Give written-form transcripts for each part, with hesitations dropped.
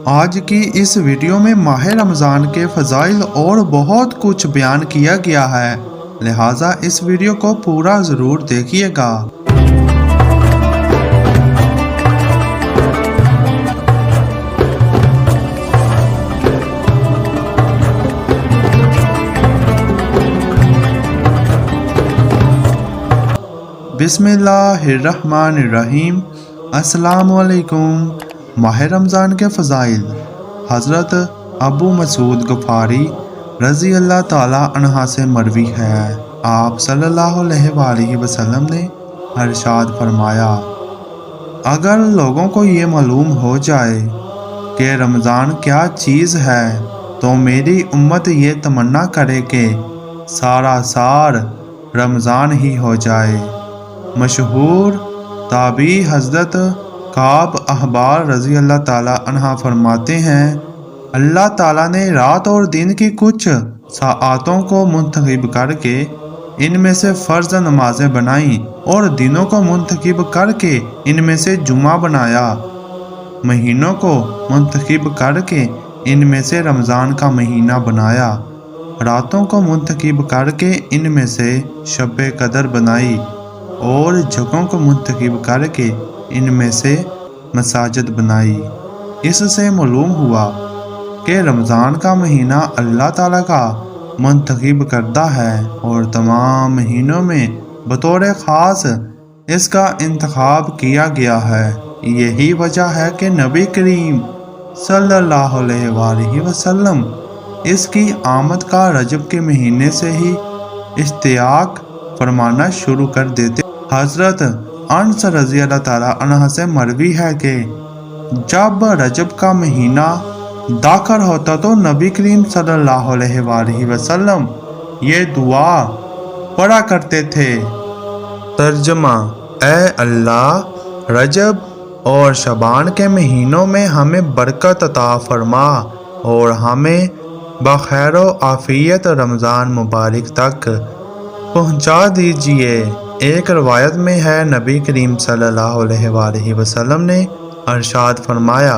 آج کی اس ویڈیو میں ماہ رمضان کے فضائل اور بہت کچھ بیان کیا گیا ہے، لہٰذا اس ویڈیو کو پورا ضرور دیکھیے گا۔ بسم اللہ الرحمن الرحیم۔ السلام علیکم۔ ماہ رمضان کے فضائل۔ حضرت ابو مسعود غفاری رضی اللہ تعالیٰ عنہ سے مروی ہے، آپ صلی اللہ علیہ وآلہ وسلم نے ارشاد فرمایا، اگر لوگوں کو یہ معلوم ہو جائے کہ رمضان کیا چیز ہے تو میری امت یہ تمنا کرے کہ سارا سال رمضان ہی ہو جائے۔ مشہور تابعی حضرت کعب احبار رضی اللہ تعالیٰ عنہ فرماتے ہیں، اللہ تعالیٰ نے رات اور دن کی کچھ ساعتوں کو منتخب کر کے ان میں سے فرض نمازیں بنائیں اور دنوں کو منتخب کر کے ان میں سے جمعہ بنایا، مہینوں کو منتخب کر کے ان میں سے رمضان کا مہینہ بنایا، راتوں کو منتخب کر کے ان میں سے شب قدر بنائی اور جگہوں کو منتخب کر کے ان میں سے مساجد بنائی۔ اس سے معلوم ہوا کہ رمضان کا مہینہ اللہ تعالیٰ کا منتخب کردہ ہے اور تمام مہینوں میں بطور خاص اس کا انتخاب کیا گیا ہے۔ یہی وجہ ہے کہ نبی کریم صلی اللہ علیہ وآلہ وسلم اس کی آمد کا رجب کے مہینے سے ہی اشتیاق فرمانا شروع کر دیتے۔ حضرت انس رضی اللہ تعالیٰ عنہ سے مروی ہے کہ جب رجب کا مہینہ داخل ہوتا تو نبی کریم صلی اللہ علیہ وآلہ وسلم یہ دعا پڑھا کرتے تھے۔ ترجمہ: اے اللہ، رجب اور شعبان کے مہینوں میں ہمیں برکت عطا فرما اور ہمیں بخیر و عافیت رمضان مبارک تک پہنچا دیجیے۔ ایک روایت میں ہے، نبی کریم صلی اللہ علیہ وآلہ وسلم نے ارشاد فرمایا،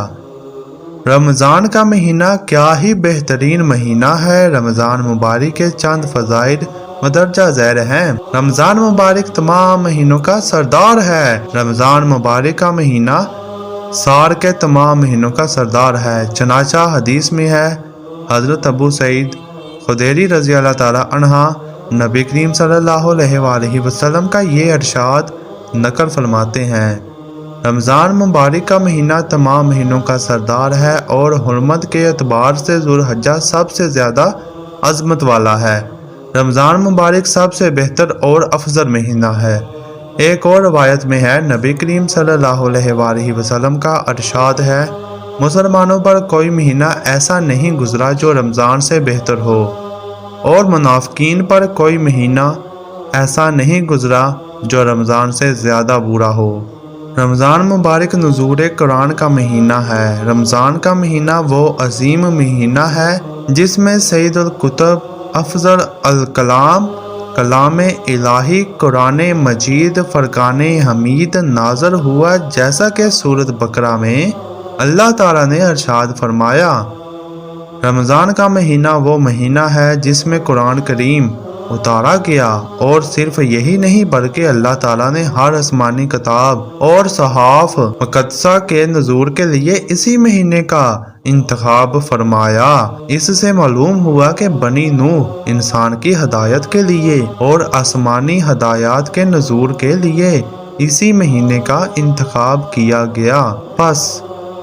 رمضان کا مہینہ کیا ہی بہترین مہینہ ہے۔ رمضان مبارک کے چند فضائل مدرجہ ذیل ہیں۔ رمضان مبارک تمام مہینوں کا سردار ہے۔ رمضان مبارک کا مہینہ سال کے تمام مہینوں کا سردار ہے۔ چنانچہ حدیث میں ہے، حضرت ابو سعید خدری رضی اللہ تعالیٰ عنہ نبی کریم صلی اللہ علیہ وآلہ وسلم کا یہ ارشاد نقل فرماتے ہیں، رمضان مبارک کا مہینہ تمام مہینوں کا سردار ہے اور حرمت کے اعتبار سے ذو الحجہ سب سے زیادہ عظمت والا ہے۔ رمضان مبارک سب سے بہتر اور افضل مہینہ ہے۔ ایک اور روایت میں ہے، نبی کریم صلی اللہ علیہ وآلہ وسلم کا ارشاد ہے، مسلمانوں پر کوئی مہینہ ایسا نہیں گزرا جو رمضان سے بہتر ہو، اور منافقین پر کوئی مہینہ ایسا نہیں گزرا جو رمضان سے زیادہ برا ہو۔ رمضان مبارک نزول قرآن کا مہینہ ہے۔ رمضان کا مہینہ وہ عظیم مہینہ ہے جس میں سید الکتب افضل الکلام کلام الہی قرآن مجید فرقان حمید نازل ہوا، جیسا کہ سورۃ بقرہ میں اللہ تعالیٰ نے ارشاد فرمایا، رمضان کا مہینہ وہ مہینہ ہے جس میں قرآن کریم اتارا گیا، اور صرف یہی نہیں بلکہ اللہ تعالیٰ نے ہر آسمانی کتاب اور صحائف مقدسہ کے نزول کے لیے اسی مہینے کا انتخاب فرمایا۔ اس سے معلوم ہوا کہ بنی نوح انسان کی ہدایت کے لیے اور آسمانی ہدایات کے نزول کے لیے اسی مہینے کا انتخاب کیا گیا۔ پس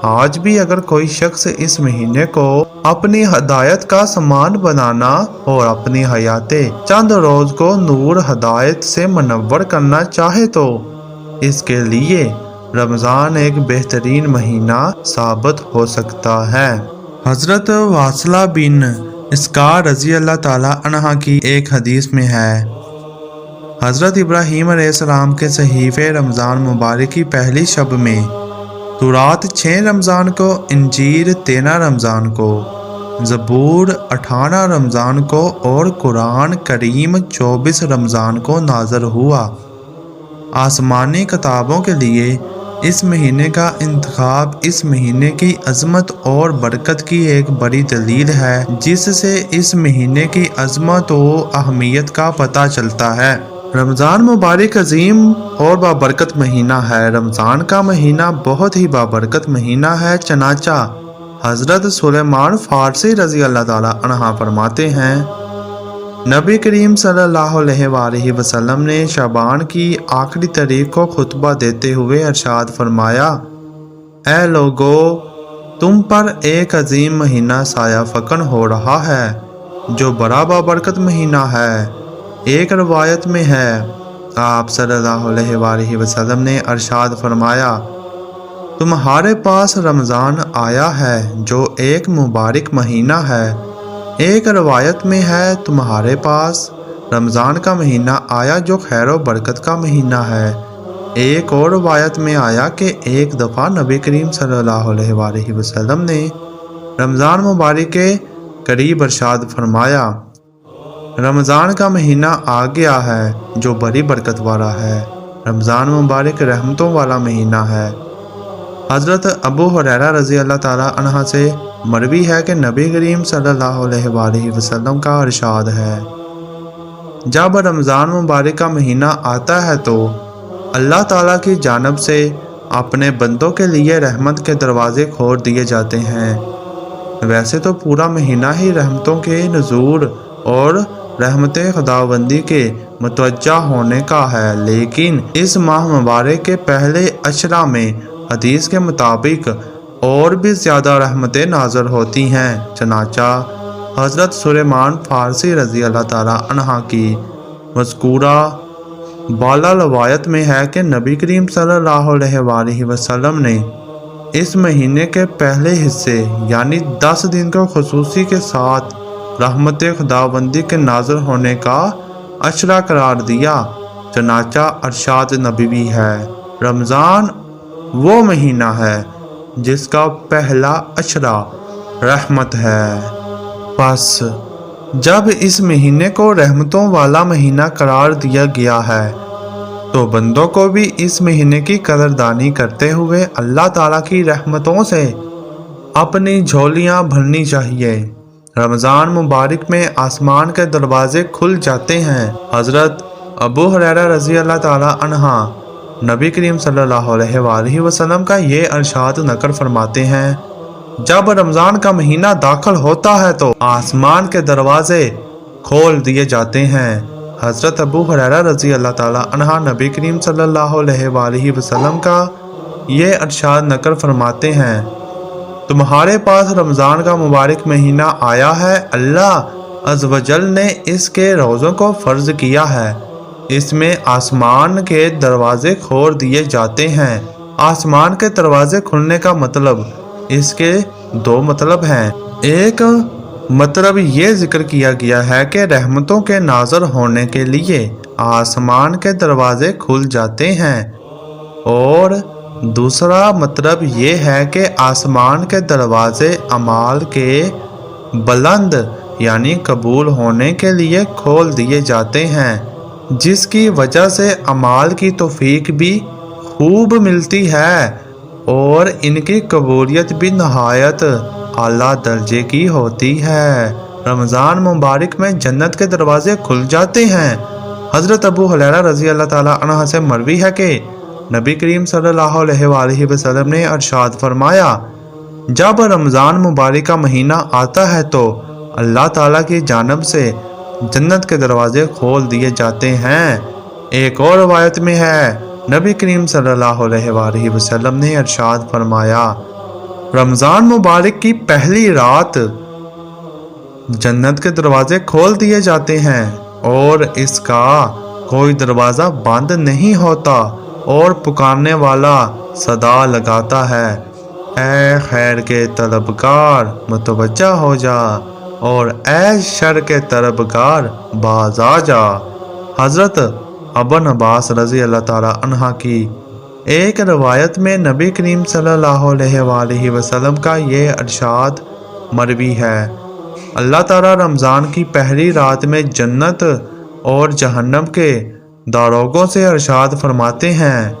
آج بھی اگر کوئی شخص اس مہینے کو اپنی ہدایت کا سامان بنانا اور اپنی حیات چند روز کو نور ہدایت سے منور کرنا چاہے تو اس کے لیے رمضان ایک بہترین مہینہ ثابت ہو سکتا ہے۔ حضرت واصلہ بن اسقع رضی اللہ تعالیٰ عنہ کی ایک حدیث میں ہے، حضرت ابراہیم علیہ السلام کے صحیفے رمضان مبارک کی پہلی شب میں، تورات 6 رمضان کو، انجیل 13 رمضان کو، زبور 18 رمضان کو اور قرآن کریم 24 رمضان کو نازل ہوا۔ آسمانی کتابوں کے لیے اس مہینے کا انتخاب اس مہینے کی عظمت اور برکت کی ایک بڑی دلیل ہے، جس سے اس مہینے کی عظمت و اہمیت کا پتہ چلتا ہے۔ رمضان مبارک عظیم اور بابرکت مہینہ ہے۔ رمضان کا مہینہ بہت ہی بابرکت مہینہ ہے، چنانچہ حضرت سلیمان فارسی رضی اللہ تعالیٰ عنہ فرماتے ہیں، نبی کریم صلی اللہ علیہ وآلہ وسلم نے شعبان کی آخری تاریخ کو خطبہ دیتے ہوئے ارشاد فرمایا، اے لوگو، تم پر ایک عظیم مہینہ سایہ فکن ہو رہا ہے جو بڑا بابرکت مہینہ ہے۔ ایک روایت میں ہے، آپ صلی اللہ علیہ وآلہ وسلم نے ارشاد فرمایا، تمہارے پاس رمضان آیا ہے جو ایک مبارک مہینہ ہے۔ ایک روایت میں ہے، تمہارے پاس رمضان کا مہینہ آیا جو خیر و برکت کا مہینہ ہے۔ ایک اور روایت میں آیا کہ ایک دفعہ نبی کریم صلی اللہ علیہ وآلہ وسلم نے رمضان مبارک کے قریب ارشاد فرمایا، رمضان کا مہینہ آ گیا ہے جو بڑی برکت والا ہے۔ رمضان مبارک رحمتوں والا مہینہ ہے۔ حضرت ابو ہریرہ رضی اللہ تعالیٰ عنہ سے مروی ہے کہ نبی کریم صلی اللہ علیہ وآلہ وسلم کا ارشاد ہے، جب رمضان مبارک کا مہینہ آتا ہے تو اللہ تعالیٰ کی جانب سے اپنے بندوں کے لیے رحمت کے دروازے کھول دیے جاتے ہیں۔ ویسے تو پورا مہینہ ہی رحمتوں کے نزول اور رحمت خداوندی کے متوجہ ہونے کا ہے، لیکن اس ماہ مبارک کے پہلے عشرہ میں حدیث کے مطابق اور بھی زیادہ رحمتیں نازل ہوتی ہیں۔ چنانچہ حضرت سلیمان فارسی رضی اللہ تعالیٰ عنہ کی مذکورہ بالا روایت میں ہے کہ نبی کریم صلی اللہ علیہ وآلہ وسلم نے اس مہینے کے پہلے حصے یعنی 10 دن کو خصوصی کے ساتھ رحمت خداوندی کے نازل ہونے کا عشرہ قرار دیا۔ چنانچہ ارشاد نبوی ہے، رمضان وہ مہینہ ہے جس کا پہلا عشرہ رحمت ہے۔ پس جب اس مہینے کو رحمتوں والا مہینہ قرار دیا گیا ہے تو بندوں کو بھی اس مہینے کی قدردانی کرتے ہوئے اللہ تعالیٰ کی رحمتوں سے اپنی جھولیاں بھرنی چاہیے۔ رمضان مبارک میں آسمان کے دروازے کھل جاتے ہیں۔ حضرت ابو ہریرہ رضی اللہ تعالیٰ عنہ نبی کریم صلی اللہ علیہ وآلہ وسلم کا یہ ارشاد نقل فرماتے ہیں، جب رمضان کا مہینہ داخل ہوتا ہے تو آسمان کے دروازے کھول دیے جاتے ہیں۔ حضرت ابو ہریرہ رضی اللہ تعالیٰ عنہ نبی کریم صلی اللہ علیہ وآلہ وسلم کا یہ ارشاد نقل فرماتے ہیں، تمہارے پاس رمضان کا مبارک مہینہ آیا ہے، اللہ عز و جل نے اس کے روزوں کو فرض کیا ہے۔ اس میں آسمان کے دروازے کھول دیے جاتے ہیں۔ آسمان کے دروازے کھلنے کا مطلب، اس کے 2 مطلب ہیں۔ ایک مطلب یہ ذکر کیا گیا ہے کہ رحمتوں کے نازل ہونے کے لیے آسمان کے دروازے کھل جاتے ہیں، اور دوسرا مطلب یہ ہے کہ آسمان کے دروازے اعمال کے بلند یعنی قبول ہونے کے لیے کھول دیے جاتے ہیں، جس کی وجہ سے اعمال کی توفیق بھی خوب ملتی ہے اور ان کی قبولیت بھی نہایت اعلیٰ درجے کی ہوتی ہے۔ رمضان مبارک میں جنت کے دروازے کھل جاتے ہیں۔ حضرت ابو ہریرہ رضی اللہ تعالیٰ عنہ سے مروی ہے کہ نبی کریم صلی اللہ علیہ وآلہ وسلم نے ارشاد فرمایا، جب رمضان مبارک کا مہینہ آتا ہے تو اللہ تعالیٰ کی جانب سے جنت کے دروازے کھول دیے جاتے ہیں۔ ایک اور روایت میں ہے، نبی کریم صلی اللہ علیہ وآلہ وسلم نے ارشاد فرمایا، رمضان مبارک کی پہلی رات جنت کے دروازے کھول دیے جاتے ہیں اور اس کا کوئی دروازہ بند نہیں ہوتا، اور پکارنے والا صدا لگاتا ہے، اے خیر کے طلبگار متوجہ ہو جا، اور اے شر کے طلبگار باز آ جا۔ حضرت ابن عباس رضی اللہ تعالیٰ عنہ کی ایک روایت میں نبی کریم صلی اللہ علیہ وآلہ وسلم کا یہ ارشاد مروی ہے، اللہ تعالیٰ رمضان کی پہلی رات میں جنت اور جہنم کے داروغوں سے ارشاد فرماتے ہیں،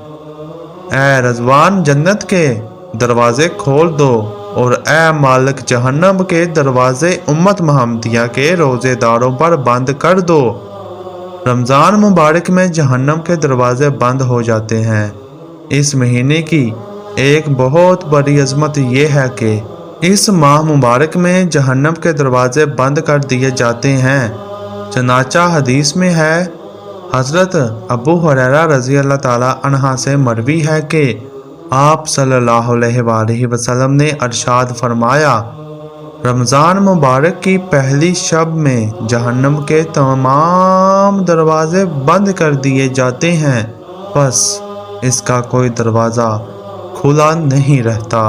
اے رضوان جنت کے دروازے کھول دو اور اے مالک جہنم کے دروازے امت محمدیہ کے روزے داروں پر بند کر دو۔ رمضان مبارک میں جہنم کے دروازے بند ہو جاتے ہیں۔ اس مہینے کی ایک بہت بڑی عظمت یہ ہے کہ اس ماہ مبارک میں جہنم کے دروازے بند کر دیے جاتے ہیں۔ چنانچہ حدیث میں ہے، حضرت ابو ہریرہ رضی اللہ تعالیٰ عنہ سے مروی ہے کہ آپ صلی اللہ علیہ وآلہ وسلم نے ارشاد فرمایا، رمضان مبارک کی پہلی شب میں جہنم کے تمام دروازے بند کر دیے جاتے ہیں، بس اس کا کوئی دروازہ کھلا نہیں رہتا۔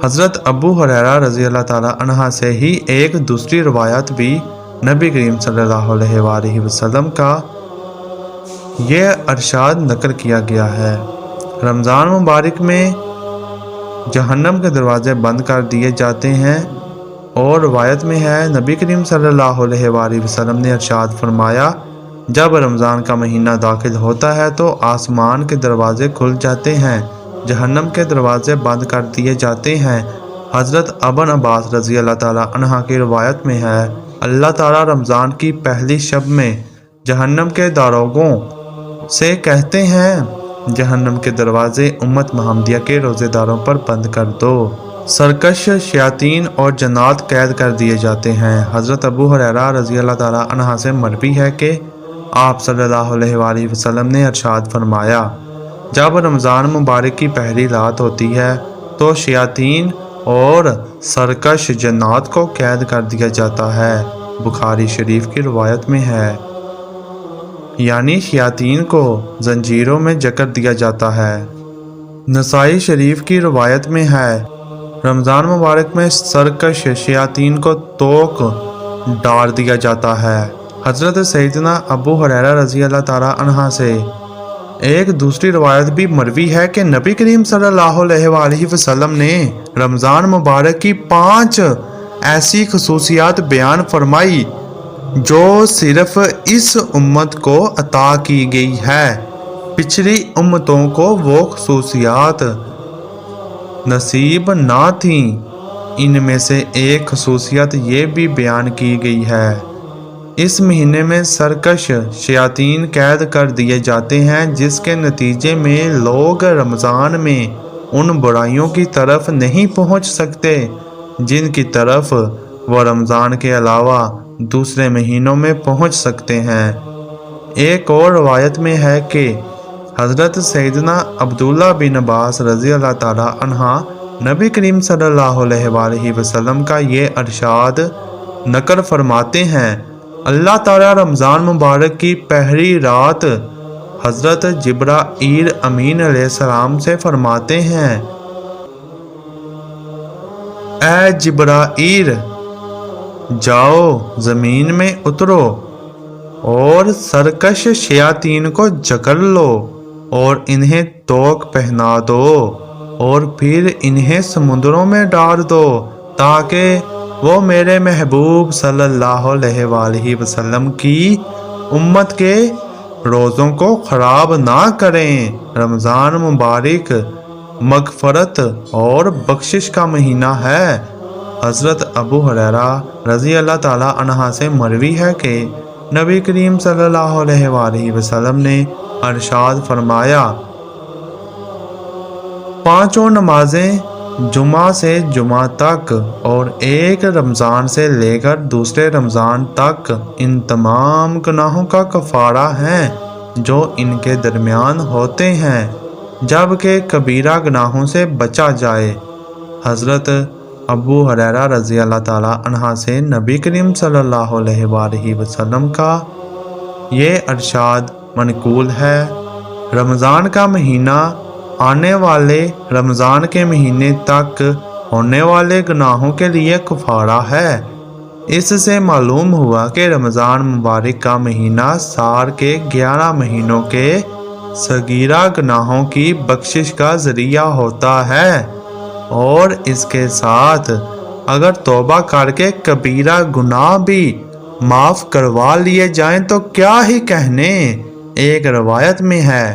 حضرت ابو ہریرہ رضی اللہ تعالیٰ عنہ سے ہی ایک دوسری روایت بھی نبی کریم صلی اللہ علیہ وآلہ وسلم کا یہ ارشاد نقل کیا گیا ہے، رمضان مبارک میں جہنم کے دروازے بند کر دیے جاتے ہیں، اور روایت میں ہے نبی کریم صلی اللہ علیہ وآلہ وسلم نے ارشاد فرمایا، جب رمضان کا مہینہ داخل ہوتا ہے تو آسمان کے دروازے کھل جاتے ہیں، جہنم کے دروازے بند کر دیے جاتے ہیں۔ حضرت ابن عباس رضی اللہ تعالیٰ عنہ کی روایت میں ہے، اللہ تعالیٰ رمضان کی پہلی شب میں جہنم کے داروغوں سے کہتے ہیں، جہنم کے دروازے امت محمدیہ کے روزے داروں پر بند کر دو۔ سرکش شیاطین اور جنات قید کر دیے جاتے ہیں۔ حضرت ابو ہریرہ رضی اللہ تعالیٰ عنہ سے مروی ہے کہ آپ صلی اللہ علیہ وآلہ وسلم نے ارشاد فرمایا، جب رمضان مبارک کی پہلی رات ہوتی ہے تو شیاطین اور سرکش جنات کو قید کر دیا جاتا ہے۔ بخاری شریف کی روایت میں ہے، یعنی شیاطین کو زنجیروں میں جکڑ دیا جاتا ہے۔ نسائی شریف کی روایت میں ہے، رمضان مبارک میں سرکش شیاطین کو توق ڈال دیا جاتا ہے۔ حضرت سیدنا ابو ہریرہ رضی اللہ تعالیٰ عنہ سے ایک دوسری روایت بھی مروی ہے کہ نبی کریم صلی اللہ علیہ وآلہ وسلم نے رمضان مبارک کی 5 ایسی خصوصیات بیان فرمائی جو صرف اس امت کو عطا کی گئی ہے، پچھلی امتوں کو وہ خصوصیات نصیب نہ تھیں۔ ان میں سے ایک خصوصیت یہ بھی بیان کی گئی ہے، اس مہینے میں سرکش شیاطین قید کر دیے جاتے ہیں، جس کے نتیجے میں لوگ رمضان میں ان برائیوں کی طرف نہیں پہنچ سکتے جن کی طرف وہ رمضان کے علاوہ دوسرے مہینوں میں پہنچ سکتے ہیں۔ ایک اور روایت میں ہے کہ حضرت سیدنا عبداللہ بن عباس رضی اللہ تعالیٰ عنہ نبی کریم صلی اللہ علیہ وآلہ وسلم کا یہ ارشاد نقل فرماتے ہیں، اللہ تعالیٰ رمضان مبارک کی پہلی رات حضرت جبرائیل امین علیہ السلام سے فرماتے ہیں، اے جبرائیل، جاؤ زمین میں اترو اور سرکش شیاطین کو جکڑ لو اور انہیں توق پہنا دو اور پھر انہیں سمندروں میں ڈال دو تاکہ وہ میرے محبوب صلی اللہ علیہ وآلہ وسلم کی امت کے روزوں کو خراب نہ کریں۔ رمضان مبارک مغفرت اور بخشش کا مہینہ ہے۔ حضرت ابو ہریرہ رضی اللہ تعالیٰ عنہ سے مروی ہے کہ نبی کریم صلی اللہ علیہ وآلہ وسلم نے ارشاد فرمایا، 5 نمازیں جمعہ سے جمعہ تک اور ایک رمضان سے لے کر دوسرے رمضان تک ان تمام گناہوں کا کفارہ ہیں جو ان کے درمیان ہوتے ہیں، جبکہ کبیرہ گناہوں سے بچا جائے۔ حضرت ابو ہریرہ رضی اللہ تعالیٰ عنہ سے نبی کریم صلی اللہ علیہ وآلہ وسلم کا یہ ارشاد منقول ہے، رمضان کا مہینہ آنے والے رمضان کے مہینے تک ہونے والے گناہوں کے لیے کفارہ ہے۔ اس سے معلوم ہوا کہ رمضان مبارک کا مہینہ سال کے 11 مہینوں کے صغیرہ گناہوں کی بخشش کا ذریعہ ہوتا ہے، اور اس کے ساتھ اگر توبہ کر کے کبیرہ گناہ بھی معاف کروا لیے جائیں تو کیا ہی کہنے۔ ایک روایت میں ہے،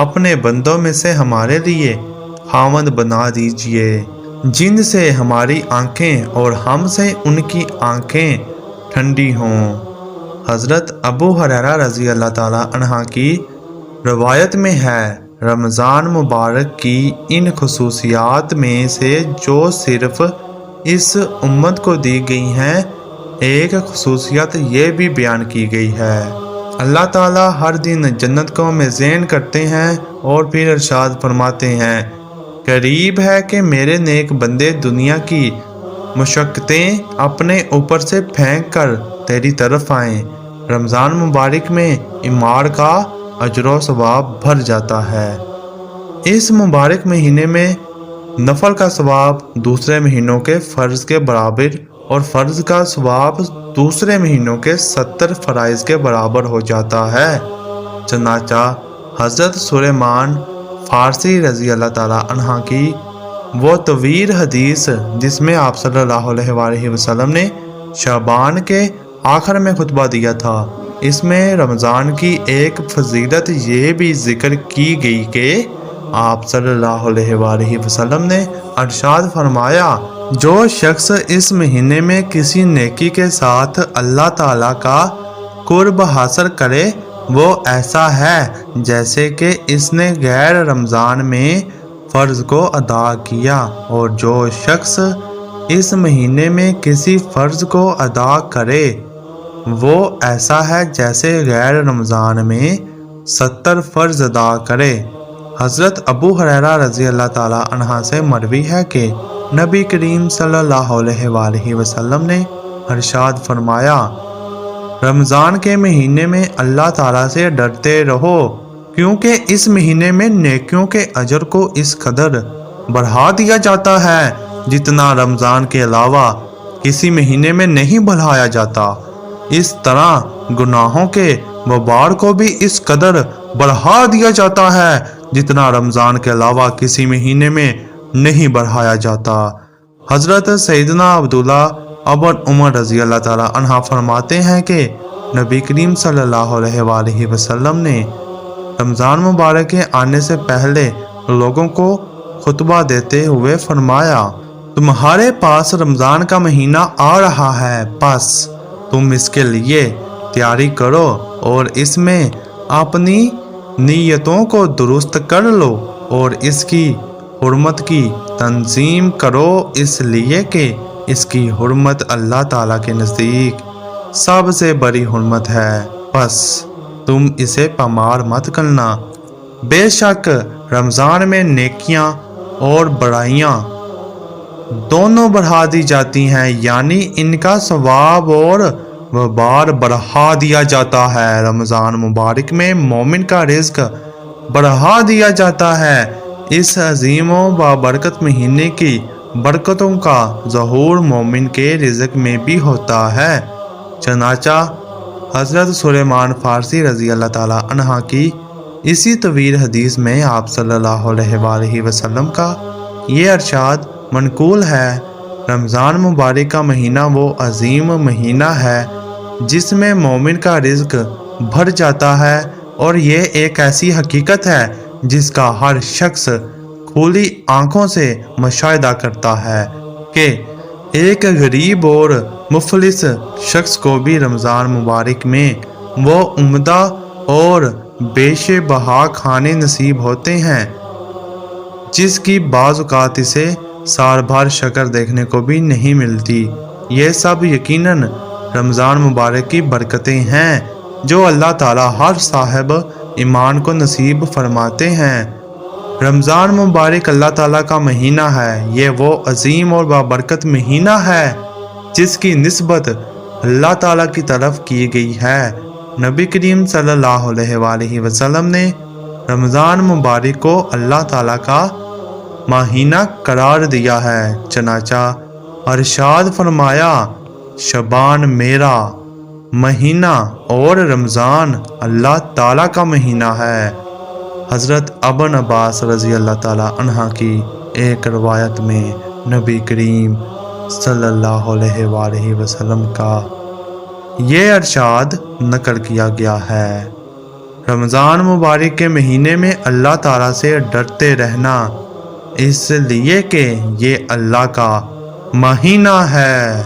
اپنے بندوں میں سے ہمارے لیے خاوند بنا دیجئے جن سے ہماری آنکھیں اور ہم سے ان کی آنکھیں ٹھنڈی ہوں۔ حضرت ابو ہریرہ رضی اللہ تعالیٰ عنہ کی روایت میں ہے، رمضان مبارک کی ان خصوصیات میں سے جو صرف اس امت کو دی گئی ہیں، ایک خصوصیت یہ بھی بیان کی گئی ہے۔ اللہ تعالیٰ ہر دن جنت کو میزین کرتے ہیں اور پھر ارشاد فرماتے ہیں، قریب ہے کہ میرے نیک بندے دنیا کی مشقتیں اپنے اوپر سے پھینک کر تیری طرف آئیں۔ رمضان مبارک میں اعمال کا اجر و ثواب بھر جاتا ہے۔ اس مبارک مہینے میں نفل کا ثواب دوسرے مہینوں کے فرض کے برابر اور فرض کا ثواب دوسرے مہینوں کے 70 فرائض کے برابر ہو جاتا ہے۔ چنانچہ حضرت سلیمان فارسی رضی اللہ تعالیٰ عنہ کی وہ طویل حدیث جس میں آپ صلی اللہ علیہ وآلہ وسلم نے شعبان کے آخر میں خطبہ دیا تھا، اس میں رمضان کی ایک فضیلت یہ بھی ذکر کی گئی کہ آپ صلی اللہ علیہ وآلہ وسلم نے ارشاد فرمایا، جو شخص اس مہینے میں کسی نیکی کے ساتھ اللہ تعالیٰ کا قرب حاصل کرے وہ ایسا ہے جیسے کہ اس نے غیر رمضان میں فرض کو ادا کیا، اور جو شخص اس مہینے میں کسی فرض کو ادا کرے وہ ایسا ہے جیسے غیر رمضان میں 70 فرض ادا کرے۔ حضرت ابو ہریرہ رضی اللہ تعالیٰ عنہ سے مروی ہے کہ نبی کریم صلی اللہ علیہ وآلہ وسلم نے ارشاد فرمایا، رمضان کے مہینے میں اللہ تعالیٰ سے ڈرتے رہو، کیونکہ اس مہینے میں نیکیوں کے اجر کو اس قدر بڑھا دیا جاتا ہے جتنا رمضان کے علاوہ کسی مہینے میں نہیں بڑھایا جاتا۔ اس طرح گناہوں کے وبار کو بھی اس قدر بڑھا دیا جاتا ہے جتنا رمضان کے علاوہ کسی مہینے میں نہیں بڑھایا جاتا۔ حضرت سیدنا عبداللہ ابن عمر رضی اللہ تعالیٰ عنہ فرماتے ہیں کہ نبی کریم صلی اللہ علیہ وآلہ وسلم نے رمضان مبارک کے آنے سے پہلے لوگوں کو خطبہ دیتے ہوئے فرمایا، تمہارے پاس رمضان کا مہینہ آ رہا ہے، بس تم اس کے لیے تیاری کرو اور اس میں اپنی نیتوں کو درست کر لو اور اس کی حرمت کی تنظیم کرو، اس لیے کہ اس کی حرمت اللہ تعالیٰ کے نزدیک سب سے بڑی حرمت ہے، بس تم اسے پامال مت کرنا۔ بے شک رمضان میں نیکیاں اور برائیاں دونوں بڑھا دی جاتی ہیں، یعنی ان کا ثواب اور وبار بڑھا دیا جاتا ہے۔ رمضان مبارک میں مومن کا رزق بڑھا دیا جاتا ہے۔ اس عظیم و بابرکت مہینے کی برکتوں کا ظہور مومن کے رزق میں بھی ہوتا ہے۔ چنانچہ حضرت سلیمان فارسی رضی اللہ تعالیٰ عنہ کی اسی طویل حدیث میں آپ صلی اللہ علیہ وآلہ وسلم کا یہ ارشاد منقول ہے، رمضان مبارک کا مہینہ وہ عظیم مہینہ ہے جس میں مومن کا رزق بھر جاتا ہے، اور یہ ایک ایسی حقیقت ہے جس کا ہر شخص کھلی آنکھوں سے مشاہدہ کرتا ہے کہ ایک غریب اور مفلس شخص کو بھی رمضان مبارک میں وہ عمدہ اور بیش بہا کھانے نصیب ہوتے ہیں جس کی بعض اوقات اسے سال بھر شکر دیکھنے کو بھی نہیں ملتی۔ یہ سب یقیناً رمضان مبارک کی برکتیں ہیں جو اللہ تعالیٰ ہر صاحب ایمان کو نصیب فرماتے ہیں۔ رمضان مبارک اللہ تعالیٰ کا مہینہ ہے، یہ وہ عظیم اور بابرکت مہینہ ہے جس کی نسبت اللہ تعالیٰ کی طرف کی گئی ہے۔ نبی کریم صلی اللہ علیہ وآلہ وسلم نے رمضان مبارک کو اللہ تعالیٰ کا مہینہ قرار دیا ہے، چنانچہ ارشاد فرمایا، شعبان میرا مہینہ اور رمضان اللہ تعالیٰ کا مہینہ ہے۔ حضرت ابن عباس رضی اللہ تعالیٰ عنہ کی ایک روایت میں نبی کریم صلی اللہ علیہ وآلہ وسلم کا یہ ارشاد نقل کیا گیا ہے، رمضان مبارک کے مہینے میں اللہ تعالیٰ سے ڈرتے رہنا، اس لیے کہ یہ اللہ کا مہینہ ہے۔